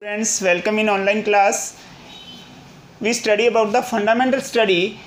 Friends, welcome in online class. We study about the fundamental study.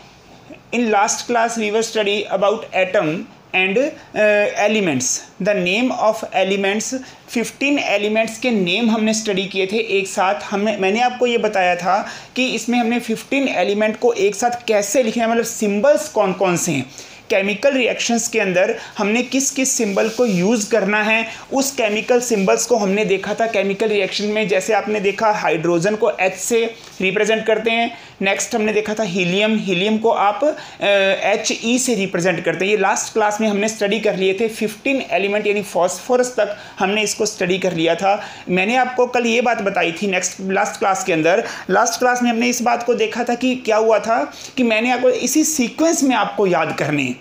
In last class we were study about atom and elements. The name of elements, 15 elements के name हमने study किए थे एक साथ. मैंने आपको ये बताया था कि इसमें हमने 15 एलिमेंट को एक साथ कैसे लिखना है, मतलब सिंबल्स कौन कौन से हैं. केमिकल रिएक्शंस के अंदर हमने किस किस सिंबल को यूज़ करना है, उस केमिकल सिंबल्स को हमने देखा था. केमिकल रिएक्शन में जैसे आपने देखा हाइड्रोजन को H से रिप्रेजेंट करते हैं. नेक्स्ट हमने देखा था हीलियम को आप He से रिप्रेजेंट करते हैं. ये लास्ट क्लास में हमने स्टडी कर लिए थे. 15 एलिमेंट यानी फॉस्फोरस तक हमने इसको स्टडी कर लिया था. मैंने आपको कल ये बात बताई थी लास्ट क्लास के अंदर. लास्ट क्लास में हमने इस बात को देखा था कि क्या हुआ था कि मैंने आपको इसी सीक्वेंस में आपको याद करने,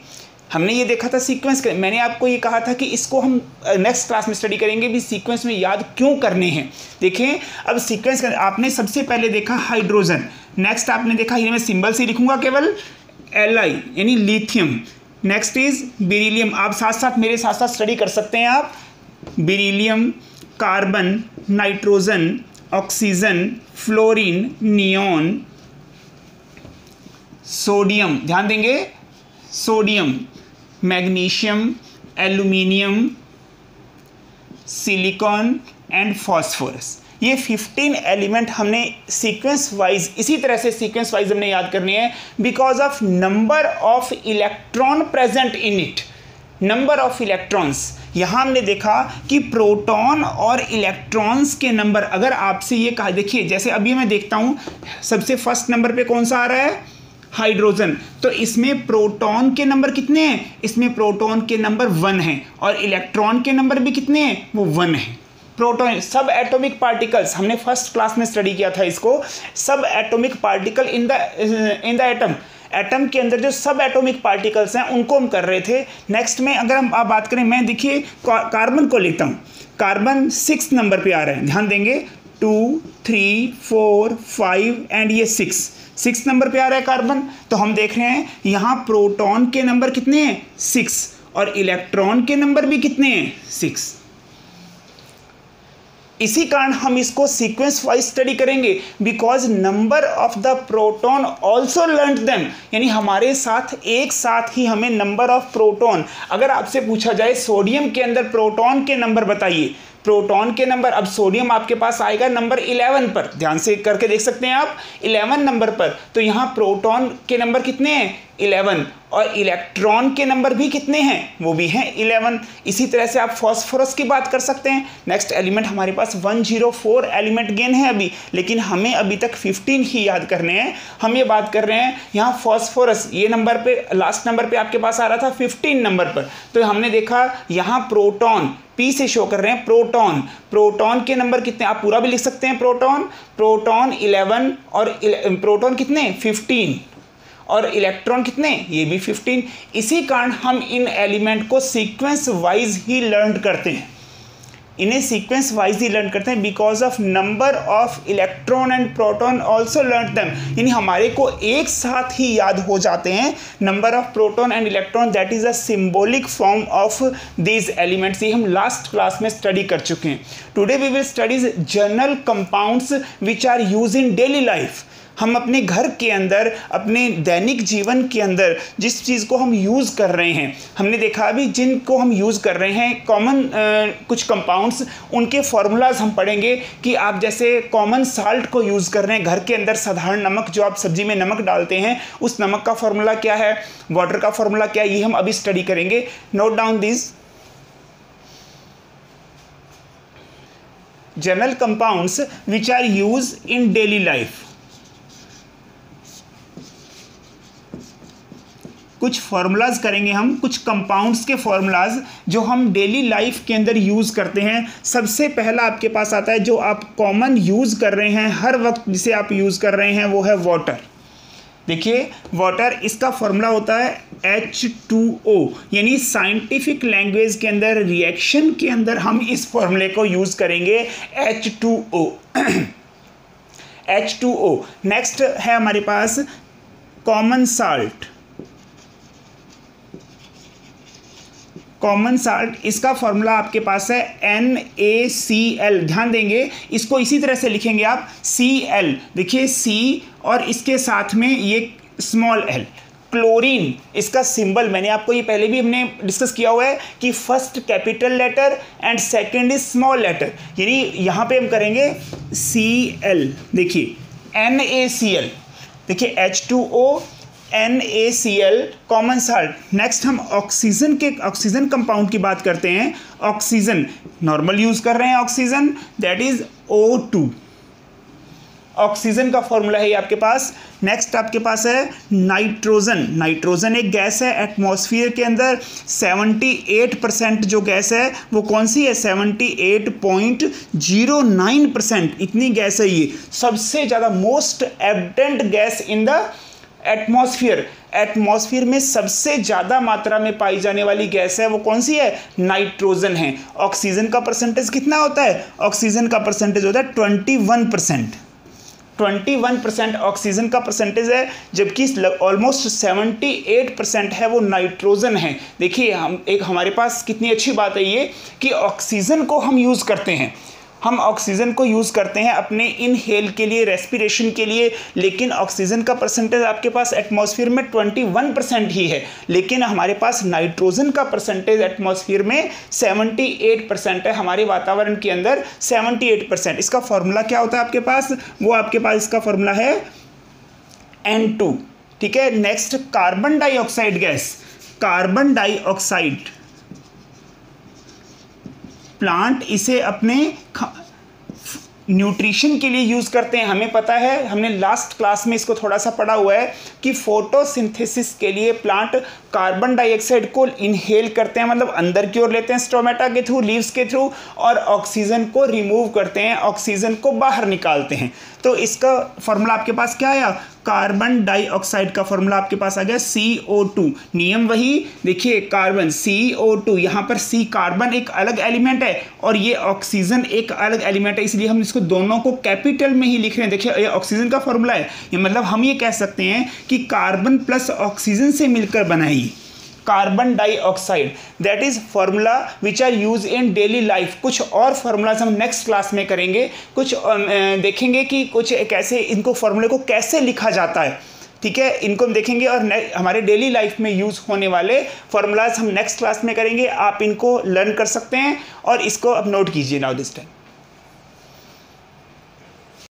हमने ये देखा था सीक्वेंस. मैंने आपको ये कहा था कि इसको हम नेक्स्ट क्लास में स्टडी करेंगे भी सीक्वेंस में याद क्यों करने हैं. देखें अब सीक्वेंस आपने सबसे पहले देखा हाइड्रोजन, नेक्स्ट आपने देखा, ये मैं सिंबल से लिखूंगा केवल Li यानी लिथियम. Next is beryllium. आप साथ साथ मेरे साथ साथ स्टडी कर सकते हैं आप. Beryllium, carbon, nitrogen, oxygen, fluorine, neon, sodium, ध्यान देंगे sodium, magnesium, aluminium, silicon and phosphorus. ये 15 एलिमेंट हमने सीक्वेंस वाइज, इसी तरह से सीक्वेंस वाइज हमने याद करनी है because of number of electron present in it. Number of electrons, यहाँ हमने देखा कि प्रोटॉन और इलेक्ट्रॉन्स के नंबर, अगर आपसे ये कहा, देखिए जैसे अभी मैं देखता हूँ सबसे फर्स्ट नंबर पे कौन सा आ रहा है, हाइड्रोजन. तो इसमें प्रोटॉन के नंबर कितने हैं, इसमें प्रोटॉन के नंबर 1 हैं और इलेक्ट्रॉन के नंबर भी कितने हैं, वो 1 हैं. प्रोटॉन सब एटॉमिक पार्टिकल्स, हमने फर्स्ट क्लास में स्टडी किया था इसको. सब atomic particle in the atom, atom के अंदर जो सब एटॉमिक पार्टिकल्स हैं उनको हम कर रहे थे. नेक्स्ट में अगर हम आप बात करें, मैं देखिए कार्बन को लेता हूँ. कार्बन 6 नंबर पे आ रहे हैं, ध्यान देंगे 2, 3, 4, 5 एंड ये 6 नंबर पे आ रहा है कार्बन. तो हम देख रहे हैं यहाँ प्रोटॉन के नंबर कितने हैं, 6, और इलेक्ट्रॉन के नंबर भी कितने हैं, 6. इसी कारण हम इसको सीक्वेंस वाइज स्टडी करेंगे because number of the proton also learn them, यानी हमारे साथ एक साथ ही हमें नंबर ऑफ प्रोटॉन, अगर आपसे पूछा जाए सोडियम के अंदर प्रोटॉन के नंबर बताइए, प्रोटॉन के नंबर, अब सोडियम आपके पास आएगा नंबर 11 पर, ध्यान से करके देख सकते हैं आप 11 नंबर पर. तो यहाँ प्रोटॉन के नंबर कितने हैं, 11, और इलेक्ट्रॉन के नंबर भी कितने हैं, वो भी हैं 11. इसी तरह से आप फॉस्फोरस की बात कर सकते हैं. नेक्स्ट एलिमेंट हमारे पास 104 एलिमेंट गेन है अभी, लेकिन हमें अभी तक 15 ही याद करने हैं. हम ये बात कर रहे हैं यहाँ फॉस्फोरस, ये नंबर पे लास्ट नंबर पे आपके पास आ रहा था 15 नंबर पर. तो हमने देखा यहाँ प्रोटॉन P से शो कर रहे हैं, प्रोटॉन के नंबर कितने, आप पूरा भी लिख सकते हैं. प्रोटॉन 11 और प्रोटॉन कितने 15 और इलेक्ट्रॉन कितने, ये भी 15. इसी कारण हम इन एलिमेंट को सीक्वेंस वाइज ही लर्न करते हैं, इन्हें सीक्वेंस वाइज ही लर्न करते हैं because of number of electron and proton also learn them, यानी हमारे को एक साथ ही याद हो जाते हैं number of proton and electron. That is a symbolic form of these elements. ये हम लास्ट क्लास में स्टडी कर चुके हैं. Today we will study general compounds which are use in daily life. हम अपने घर के अंदर, अपने दैनिक जीवन के अंदर जिस चीज़ को हम यूज़ कर रहे हैं, हमने देखा अभी जिनको हम यूज़ कर रहे हैं कॉमन कुछ कंपाउंड्स, उनके फार्मूलाज हम पढ़ेंगे. कि आप जैसे कॉमन साल्ट को यूज़ कर रहे हैं घर के अंदर, साधारण नमक जो आप सब्जी में नमक डालते हैं, उस नमक का फार्मूला क्या है, वाटर का फार्मूला क्या है, ये हम अभी स्टडी करेंगे. Note down this general compounds which are use in daily life. कुछ फार्मूलाज करेंगे हम, कुछ कंपाउंड्स के फार्मूलाज जो हम डेली लाइफ के अंदर यूज़ करते हैं. सबसे पहला आपके पास आता है जो आप कॉमन यूज़ कर रहे हैं हर वक्त, जिसे आप यूज़ कर रहे हैं, वो है वाटर. देखिए वाटर, इसका फार्मूला होता है H2O, यानी साइंटिफिक लैंग्वेज के अंदर रिएक्शन के अंदर हम इस फार्मूले को यूज़ करेंगे H2O. H2O. नेक्स्ट है हमारे पास कॉमन साल्ट. कॉमन साल्ट, इसका फॉर्मूला आपके पास है NaCl। ध्यान देंगे, इसको इसी तरह से लिखेंगे आप Cl। देखिए C और इसके साथ में ये स्मॉल l। क्लोरीन, इसका सिंबल मैंने आपको ये पहले भी हमने डिस्कस किया हुआ है कि first capital letter and second is small letter, यानी यहाँ पे हम करेंगे Cl। देखिए NaCl, देखिए H2O NaCl common salt. Next हम ऑक्सीजन कंपाउंड की बात करते हैं। ऑक्सीजन नॉर्मल यूज कर रहे हैं oxygen, that is O2। Oxygen का फॉर्मूला है ये आपके पास। नेक्स्ट आपके पास है नाइट्रोजन। नाइट्रोजन एक गैस है एटमॉस्फेयर के अंदर। 78% जो गैस है वो कौन सी है? 78.09% इतनी गैस है ये। सबसे ज़्यादा most abundant gas in the atmosphere. Atmosphere में सबसे ज़्यादा मात्रा में पाई जाने वाली गैस है वो कौन सी है? नाइट्रोजन है। ऑक्सीजन का परसेंटेज कितना होता है? ऑक्सीजन का परसेंटेज होता है 21%। 21% ऑक्सीजन का परसेंटेज है, जबकि ऑलमोस्ट 78% है वो नाइट्रोजन है। देखिए हमारे पास कितनी अच्छी बात है ये कि ऑक्सीजन को हम यूज़ करते हैं, हम ऑक्सीजन को यूज़ करते हैं अपने इनहेल के लिए, रेस्पिरेशन के लिए, लेकिन ऑक्सीजन का परसेंटेज आपके पास एटमॉस्फेयर में 21% ही है, लेकिन हमारे पास नाइट्रोजन का परसेंटेज एटमॉस्फेयर में 78% है, हमारे वातावरण के अंदर 78%। इसका फॉर्मूला क्या होता है आपके पास? वो आपके पास इसका फॉर्मूला है N2। ठीक है। Next carbon dioxide gas. Carbon dioxide plant इसे अपने न्यूट्रिशन के लिए यूज़ करते हैं। हमें पता है, हमने लास्ट क्लास में इसको थोड़ा सा पढ़ा हुआ है कि फोटोसिंथेसिस के लिए प्लांट कार्बन डाइऑक्साइड को इनहेल करते हैं, मतलब अंदर की ओर लेते हैं स्टोमेटा के थ्रू, लीव्स के थ्रू, और ऑक्सीजन को रिमूव करते हैं, ऑक्सीजन को बाहर निकालते हैं। तो इसका फॉर्मूला आपके पास क्या आया? कार्बन डाइऑक्साइड का फॉर्मूला आपके पास आ गया CO2। नियम वही, देखिए कार्बन CO2, यहाँ पर C कार्बन एक अलग एलिमेंट है और ये ऑक्सीजन एक अलग एलिमेंट है, इसलिए हम इसको दोनों को कैपिटल में ही लिख रहे हैं। देखिए ये ऑक्सीजन का फॉर्मूला है, ये मतलब हम ये कह सकते हैं कि कार्बन प्लस ऑक्सीजन से मिलकर बना है carbon dioxide. That is formula which are use in daily life. कुछ और फॉर्मूलाज हम नेक्स्ट क्लास में करेंगे, कुछ देखेंगे कि कुछ कैसे इनको फॉर्मूले को कैसे लिखा जाता है। ठीक है, इनको हम देखेंगे और हमारे डेली लाइफ में यूज़ होने वाले फॉर्मूलाज हम नेक्स्ट क्लास में करेंगे। आप इनको लर्न कर सकते हैं और इसको अब नोट कीजिए नाउ दिस टाइम।